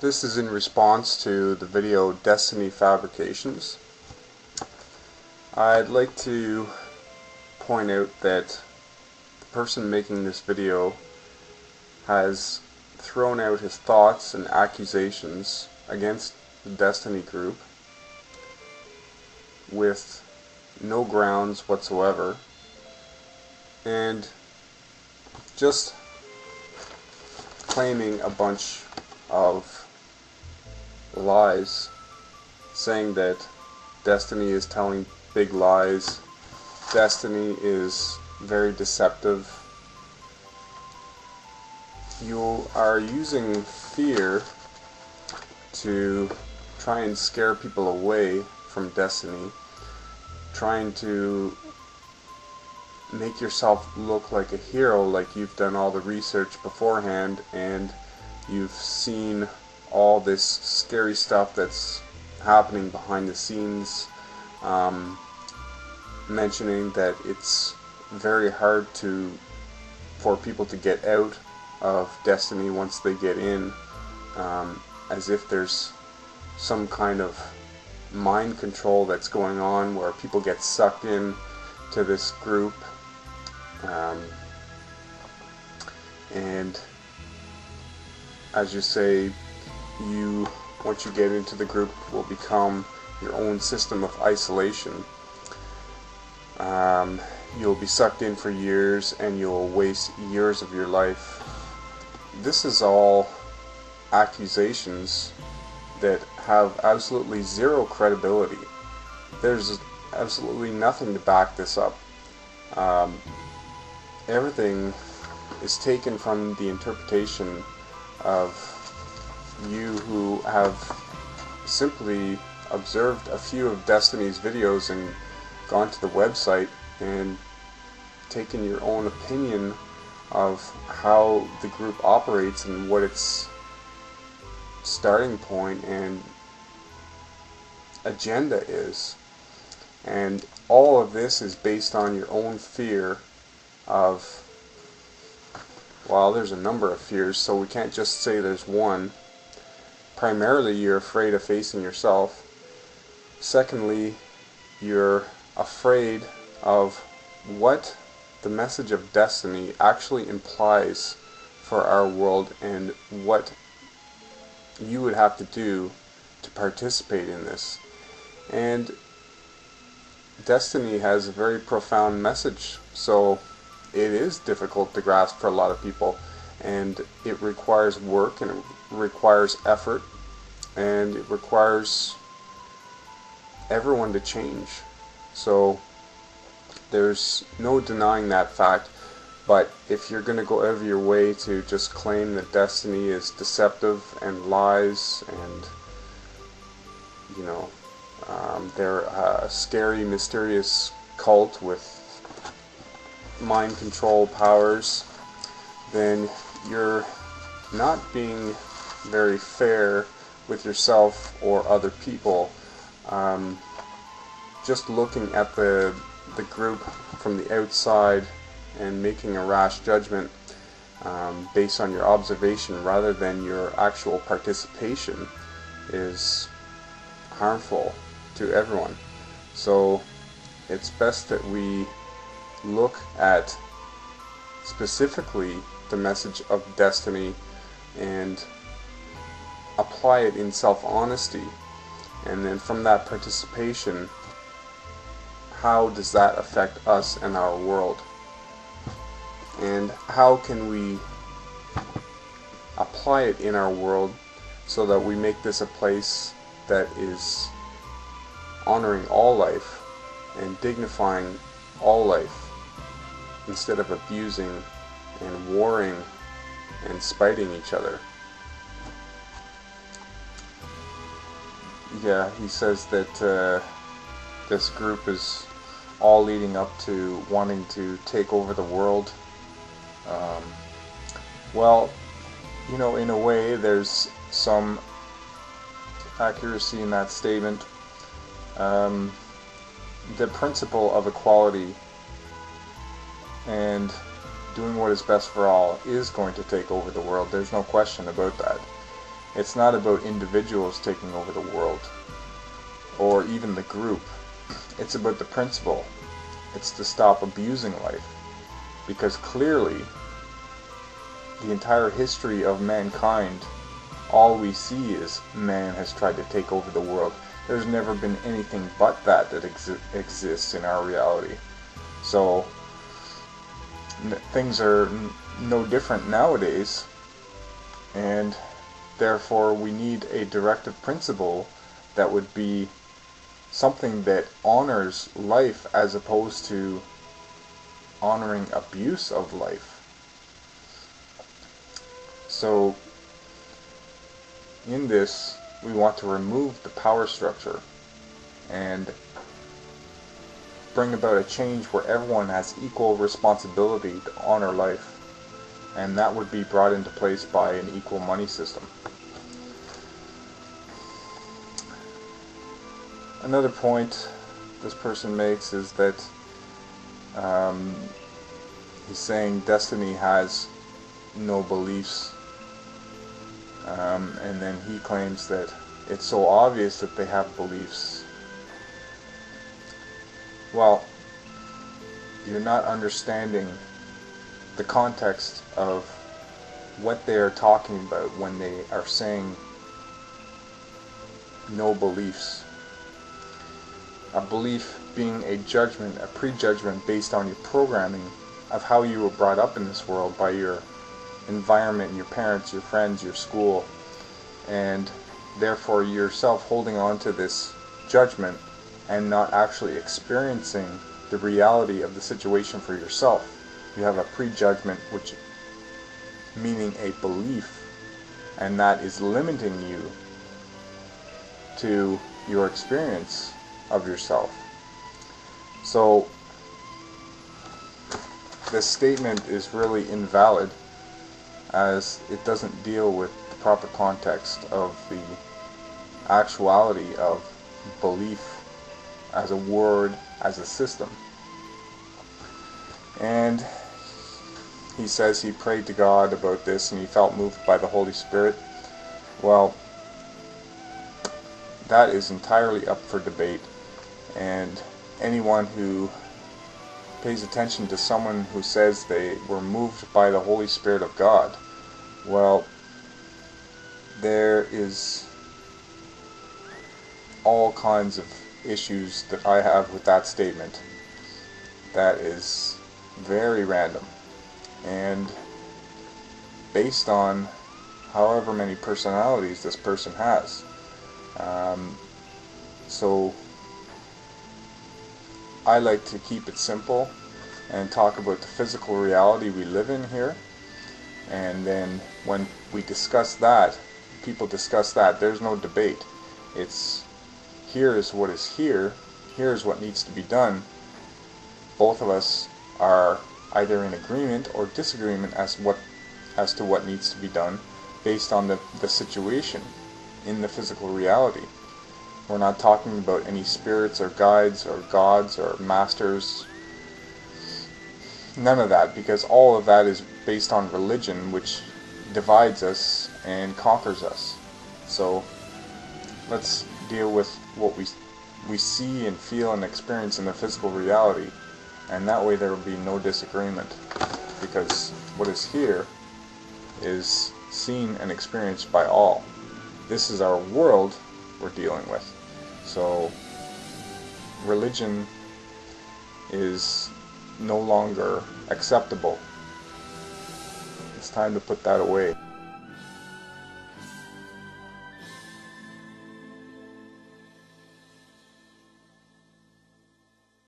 This is in response to the video Desteni Fabrications. I'd like to point out that the person making this video has thrown out his thoughts and accusations against the Desteni group with no grounds whatsoever, and just claiming a bunch of lies, saying that Desteni is telling big lies, Desteni is very deceptive. You are using fear to try and scare people away from Desteni, trying to make yourself look like a hero, like you've done all the research beforehand and you've seen all this scary stuff that's happening behind the scenes, mentioning that it's very hard for people to get out of Desteni once they get in, as if there's some kind of mind control that's going on where people get sucked in to this group, and as you say, once you get into the group, will become your own system of isolation. You'll be sucked in for years and you'll waste years of your life. This is all accusations that have absolutely zero credibility. There's absolutely nothing to back this up. Everything is taken from the interpretation of you who have simply observed a few of Desteni's videos and gone to the website and taken your own opinion of how the group operates and what its starting point and agenda is. And all of this is based on your own fear of, well, there's a number of fears, so we can't just say there's one. Primarily, you're afraid of facing yourself. Secondly, you're afraid of what the message of Desteni actually implies for our world and what you would have to do to participate in this. And Desteni has a very profound message, so it is difficult to grasp for a lot of people, and it requires work, and it requires effort, and it requires everyone to change. So there's no denying that fact. But if you're going to go out of your way to just claim that Desteni is deceptive and lies, and they're a scary, mysterious cult with mind control powers, then you're not being very fair with yourself or other people. Just looking at the group from the outside and making a rash judgment based on your observation rather than your actual participation is harmful to everyone. So it's best that we look at specifically the message of Desteni and apply it in self-honesty, and then from that participation, how does that affect us and our world, and how can we apply it in our world so that we make this a place that is honoring all life and dignifying all life, instead of abusing and warring and spiting each other. Yeah, he says that this group is all leading up to wanting to take over the world. Well, in a way, there's some accuracy in that statement. The principle of equality and doing what is best for all is going to take over the world. There's no question about that. It's not about individuals taking over the world or even the group. It's about the principle. It's to stop abusing life, because clearly the entire history of mankind, all we see is man has tried to take over the world. There's never been anything but that exists in our reality. So things are no different nowadays, and therefore we need a directive principle that would be something that honors life as opposed to honoring abuse of life. So in this, we want to remove the power structure and bring about a change where everyone has equal responsibility to honor life, and that would be brought into place by an equal money system. Another point this person makes is that he's saying Desteni has no beliefs, and then he claims that it's so obvious that they have beliefs. Well, you're not understanding the context of what they are talking about when they are saying no beliefs. A belief being a judgment, a prejudgment based on your programming of how you were brought up in this world by your environment, your parents, your friends, your school, and therefore yourself holding on to this judgment and not actually experiencing the reality of the situation for yourself. You have a prejudgment, which meaning a belief, and that is limiting you to your experience of yourself. So this statement is really invalid, as it doesn't deal with the proper context of the actuality of belief as a word, as a system. And he says he prayed to God about this and he felt moved by the Holy Spirit. Well, that is entirely up for debate, and anyone who pays attention to someone who says they were moved by the Holy Spirit of God, well, there is all kinds of issues that I have with that statement. That is very random and based on however many personalities this person has. So I like to keep it simple and talk about the physical reality we live in here, and then when we discuss that, people discuss that, there's no debate. It's here is what is here, here is what needs to be done. Both of us are either in agreement or disagreement as to what needs to be done based on the situation in the physical reality. We're not talking about any spirits or guides or gods or masters. None of that, because all of that is based on religion, which divides us and conquers us. So let's deal with what we see and feel and experience in the physical reality, and that way there will be no disagreement, because what is here is seen and experienced by all. This is our world we're dealing with. So religion is no longer acceptable. It's time to put that away.